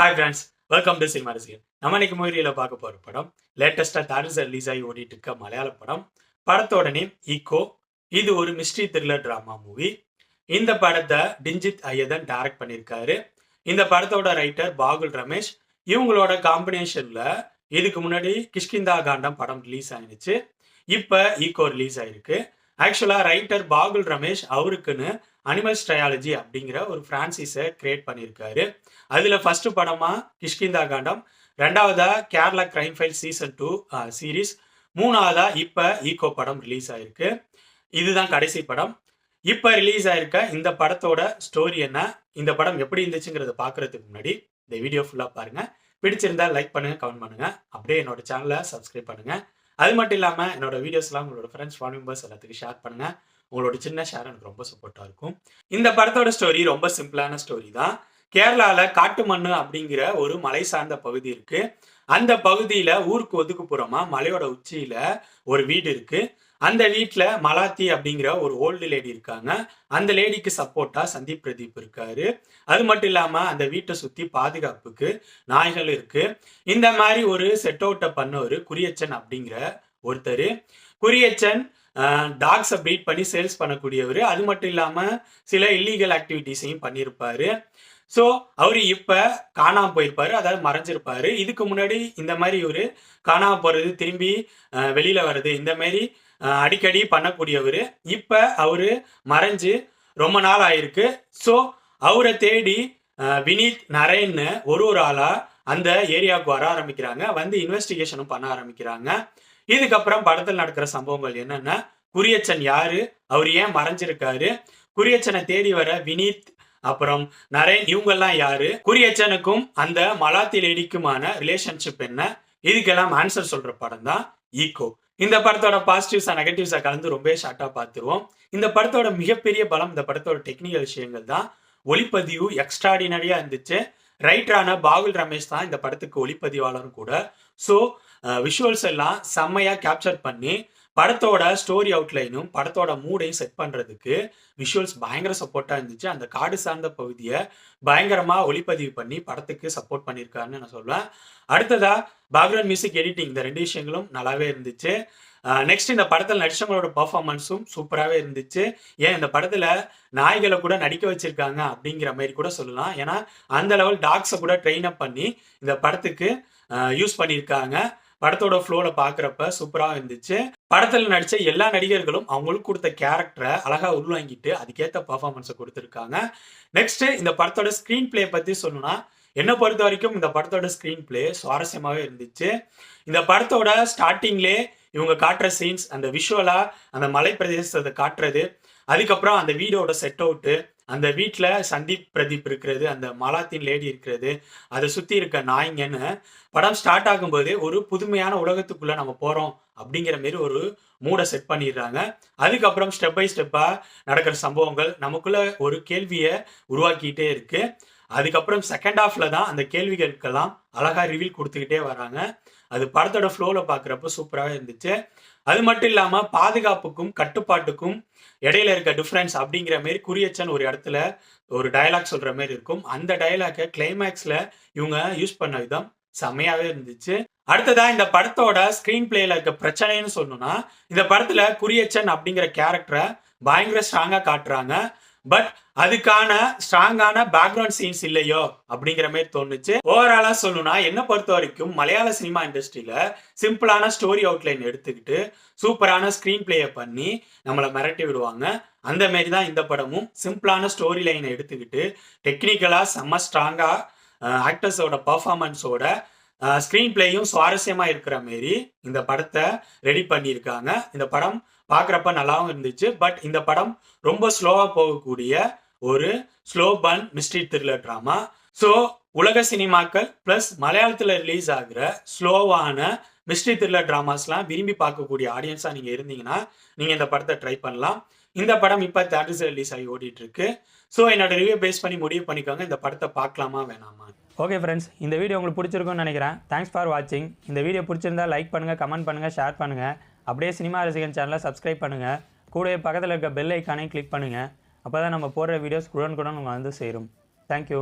Hi friends, welcome to cinema ரசிகன். நம்ம இன்னைக்கு மூவியில் பார்க்க போகிற படம் லேட்டஸ்ட்டாக தாரிசர் ரிலீஸ் ஆகி ஓடிட்டு இருக்க மலையாள படம். படத்தோட நேம் ஈகோ. இது ஒரு மிஸ்ட்ரி த்ரில்லர் ட்ராமா மூவி. இந்த படத்தை டிஞ்சித் ஐயதன் டைரக்ட் பண்ணியிருக்காரு. இந்த படத்தோட ரைட்டர் பாகுல் ரமேஷ். இவங்களோட காம்பினேஷனில் இதுக்கு முன்னாடி கிஷ்கிந்தா காண்டம் படம் ரிலீஸ் ஆயிடுச்சு. இப்போ ஈகோ ரிலீஸ் ஆயிருக்கு. ஆக்சுவலாக ரைட்டர் பாகுல் ரமேஷ் அவருக்குன்னு அனிமல்ஸ் ட்ரையாலஜி அப்படிங்கிற ஒரு ஃப்ரான்சைஸை கிரியேட் பண்ணியிருக்காரு. அதில் ஃபர்ஸ்ட் படமாக கிஷ்கிந்தா காண்டம், ரெண்டாவதா Kerala crime file season 2 series, மூணாவதா இப்போ ஈகோ படம் ரிலீஸ் ஆயிருக்கு. இதுதான் கடைசி படம். இப்போ ரிலீஸ் ஆயிருக்க இந்த படத்தோட ஸ்டோரி என்ன, இந்த படம் எப்படி இருந்துச்சுங்கிறத பார்க்கறதுக்கு முன்னாடி இந்த வீடியோ ஃபுல்லாக பாருங்கள். பிடிச்சிருந்தா லைக் பண்ணுங்க, கமெண்ட் பண்ணுங்க, அப்படியே என்னோட சேனலை சப்ஸ்கிரைப் பண்ணுங்க. அது மட்டும் இல்லாமல் என்னோட வீடியோஸ்லாம் உங்களோட ஃப்ரெண்ட்ஸ் ஃபேமிலி மெம்பர்ஸ் எல்லாத்துக்கும் ஷேர் பண்ணுங்க. உங்களோட சின்ன ஷேர் எனக்கு ரொம்ப சப்போர்ட்டாக இருக்கும். இந்த படத்தோட ஸ்டோரி ரொம்ப சிம்பிளான ஸ்டோரி தான். கேரளாவில் காட்டுமண்ணு அப்படிங்கிற ஒரு மலை சார்ந்த பகுதி இருக்கு. அந்த பகுதியில் ஊருக்கு ஒதுக்குப்புறமா மலையோட உச்சியில ஒரு வீடு இருக்கு. அந்த வீட்டில் மலாத்தி அப்படிங்கிற ஒரு ஓல்டு லேடி இருக்காங்க. அந்த லேடிக்கு சப்போர்ட்டா சந்தீப் பிரதீப் இருக்காரு. அது மட்டும் இல்லாமல் அந்த வீட்டை சுற்றி பாதுகாப்புக்கு நாய்கள் இருக்கு. இந்த மாதிரி ஒரு செட் அவுட்டை பண்ணவர் குறியச்சன் அப்படிங்கிற ஒருத்தர். குறியச்சன் டாக்ஸை ப்ரீட் பண்ணி சேல்ஸ் பண்ணக்கூடியவர். அது மட்டும் இல்லாமல் சில இல்லீகல் ஆக்டிவிட்டீஸையும் பண்ணியிருப்பாரு. ஸோ அவர் இப்போ காணாமல் போயிருப்பாரு, அதாவது மறைஞ்சிருப்பாரு. இதுக்கு முன்னாடி இந்த மாதிரி ஒரு காணாமல் போகிறது, திரும்பி வெளியில் வர்றது, இந்த மாதிரி அடிக்கடி பண்ணக்கூடியவர். இப்போ அவர் மறைஞ்சு ரொம்ப நாள் ஆயிருக்கு. ஸோ அவரை தேடி வினீத் நரேன்னு ஒரு ஆளாக அந்த ஏரியாவுக்கு வர ஆரம்பிக்கிறாங்க. வந்து இன்வெஸ்டிகேஷனும் பண்ண ஆரம்பிக்கிறாங்க. இதுக்கப்புறம் படத்தில் நடக்கிற சம்பவங்கள் என்னென்ன, குறியச்சன் யாரு, அவர் ஏன் மறைஞ்சிருக்காரு, குறியச்சனை தேடி வர வினீத் அப்புறம் நரேன் இவங்கெல்லாம் யாரு, குறியச்சனுக்கும் அந்த மலாத்தி லேடிக்குமான ரிலேஷன்ஷிப் என்ன, இதுக்கெல்லாம் ஆன்சர் சொல்ற படம் தான் ஈகோ. இந்த படத்தோட பாசிட்டிவ்ஸா நெகட்டிவ்ஸா கலந்து ரொம்ப ஷார்ட்டா பார்த்துருவோம். இந்த படத்தோட மிகப்பெரிய பலம் இந்த படத்தோட டெக்னிக்கல் விஷயங்கள் தான். ஒளிப்பதிவு எக்ஸ்ட்ராடினரியா இருந்துச்சு. ரைட்டரான பாகுல் ரமேஷ் தான் இந்த படத்துக்கு ஒளிப்பதிவாளரும் கூட. ஸோ விஷுவல்ஸ் எல்லாம் செம்மையா கேப்சர் பண்ணி படத்தோட ஸ்டோரி அவுட்லைனும் படத்தோட மூடையும் செட் பண்றதுக்கு விஷுவல்ஸ் பயங்கர சப்போர்ட்டா இருந்துச்சு. அந்த காடு சார்ந்த பகுதியை பயங்கரமா ஒளிப்பதிவு பண்ணி படத்துக்கு சப்போர்ட் பண்ணியிருக்காருன்னு நான் சொல்லுவேன். அடுத்ததா பேக்ரவுண்ட் மியூசிக், எடிட்டிங், இந்த ரெண்டு விஷயங்களும் நல்லாவே இருந்துச்சு. நெக்ஸ்ட் இந்த படத்தில் நடிச்சவங்களோட பர்ஃபார்மன்ஸும் சூப்பராகவே இருந்துச்சு. ஏன் இந்த படத்தில் நாய்களை கூட நடிக்க வச்சிருக்காங்க அப்படிங்கிற மாதிரி கூட சொல்லலாம். ஏன்னா அந்த லெவல் டாக்ஸை கூட ட்ரெயின் அப் பண்ணி இந்த படத்துக்கு யூஸ் பண்ணியிருக்காங்க. படத்தோட ஃப்ளோவில் பார்க்குறப்ப சூப்பராக இருந்துச்சு. படத்தில் நடித்த எல்லா நடிகர்களும் அவங்களுக்கு கொடுத்த கேரக்டரை அழகாக உள்வாங்கிட்டு அதுக்கேற்ற பர்ஃபார்மன்ஸை கொடுத்துருக்காங்க. நெக்ஸ்ட் இந்த படத்தோட ஸ்க்ரீன் பிளே பற்றி சொல்லணும்னா, என்னை பொறுத்த வரைக்கும் இந்த படத்தோட ஸ்க்ரீன் பிளே சுவாரஸ்யமாகவே இருந்துச்சு. இந்த படத்தோட ஸ்டார்டிங்லே இவங்க காட்டுற சீன்ஸ், அந்த விஷுவலாக அந்த மலை பிரதேசத்தை காட்டுறது, அதுக்கப்புறம் அந்த வீடோட செட் அவுட்டு, அந்த வீட்டில் சந்தீப் பிரதீப் இருக்கிறது, அந்த மலாத்தின் லேடி இருக்கிறது, அதை சுற்றி இருக்க நாய்ங்கன்னு படம் ஸ்டார்ட் ஆகும்போது ஒரு புதுமையான உலகத்துக்குள்ளே நம்ம போகிறோம் அப்படிங்கிற மாரி ஒரு மூடை செட் பண்ணிடுறாங்க. அதுக்கப்புறம் ஸ்டெப் பை ஸ்டெப்பாக நடக்கிற சம்பவங்கள் நமக்குள்ள ஒரு கேள்வியை உருவாக்கிட்டே இருக்கு. அதுக்கப்புறம் செகண்ட் ஹாஃப்ல தான் அந்த கேள்விகளுக்கெல்லாம் அழகாக ரிவீல் கொடுத்துக்கிட்டே வராங்க. அது படத்தோட ஃப்ளோவில் பார்க்குறப்ப சூப்பராகவே இருந்துச்சு. அது மட்டும் இல்லாமல் பாதுகாப்புக்கும் கட்டுப்பாட்டுக்கும் இடையில இருக்க டிஃப்ரென்ஸ் அப்படிங்கிற மாரி குறியச்சன் ஒரு இடத்துல ஒரு டயலாக் சொல்கிற மாதிரி இருக்கும். அந்த டயலாக்கை கிளைமேக்ஸில் இவங்க யூஸ் பண்ண விதம் செம்மையாகவே இருந்துச்சு. அடுத்ததா இந்த படத்தோட ஸ்க்ரீன் பிளேல இருக்க பிரச்சனைன்னு சொல்லணும்னா, இந்த படத்தில் குறியச்சன் அப்படிங்கிற கேரக்டரை பயங்கர ஸ்ட்ராங்காக காட்டுறாங்க. பட் அதுக்கான ஸ்ட்ராங்கான பேக்ரவுண்ட் சீன்ஸ் இல்லையோ அப்படிங்கிற மாதிரி தோணுச்சு. ஓவராலா சொல்லணும்னா என்னை பொறுத்த வரைக்கும் மலையாள சினிமா இண்டஸ்ட்ரியில சிம்பிளான ஸ்டோரி அவுட்லைன் எடுத்துக்கிட்டு சூப்பரான ஸ்கிரீன் பிளேயை பண்ணி நம்மளை மிரட்டி விடுவாங்க. அந்த மாதிரி தான் இந்த படமும் சிம்பிளான ஸ்டோரி லைனை எடுத்துக்கிட்டு டெக்னிக்கலா செம்ம ஸ்ட்ராங்கா ஆக்டர்ஸோட பர்ஃபார்மன்ஸோட ஸ்க்ரீன் பிளேயும் சுவாரஸ்யமா இருக்கிற மாரி இந்த படத்தை ரெடி பண்ணியிருக்காங்க. இந்த படம் பார்க்குறப்ப நல்லாவும் இருந்துச்சு. பட் இந்த படம் ரொம்ப ஸ்லோவாக போகக்கூடிய ஒரு slow burn mystery thriller drama. So உலக சினிமாக்கள் ப்ளஸ் மலையாளத்தில் ரிலீஸ் ஆகிற ஸ்லோவான மிஸ்ட்ரி த்ரில்லர் ட்ராமாஸ்லாம் விரும்பி பார்க்கக்கூடிய ஆடியன்ஸாக நீங்கள் இருந்தீங்கன்னா நீங்கள் இந்த படத்தை ட்ரை பண்ணலாம். இந்த படம் இப்போ தியேட்டர்ஸில் ரிலீஸ் ஆகி ஓடிட்டு இருக்கு. ஸோ என்னோட ரிவ்யூ பேஸ் பண்ணி முடிவு பண்ணிக்கோங்க, இந்த படத்தை பார்க்கலாமா வேணாமா. ஓகே ஃப்ரெண்ட்ஸ், இந்த வீடியோ உங்களுக்கு பிடிச்சிருக்கும்னு நினைக்கிறேன். தேங்க்ஸ் ஃபார் வாட்சிங். இந்த வீடியோ பிடிச்சிருந்தா லைக் பண்ணுங்கள், கமெண்ட் பண்ணுங்கள், ஷேர் பண்ணுங்கள். அப்படியே சினிமா ரசிகன் சேனலை சப்ஸ்கிரைப் பண்ணுங்கள். கூடவே பக்கத்தில் இருக்க பெல் ஐக்கானையும் கிளிக் பண்ணுங்கள். அப்போ தான் நம்ம போடுற வீடியோஸ் உடனுக்குடன் உங்களுக்கு வந்து சேரும். தேங்க்யூ.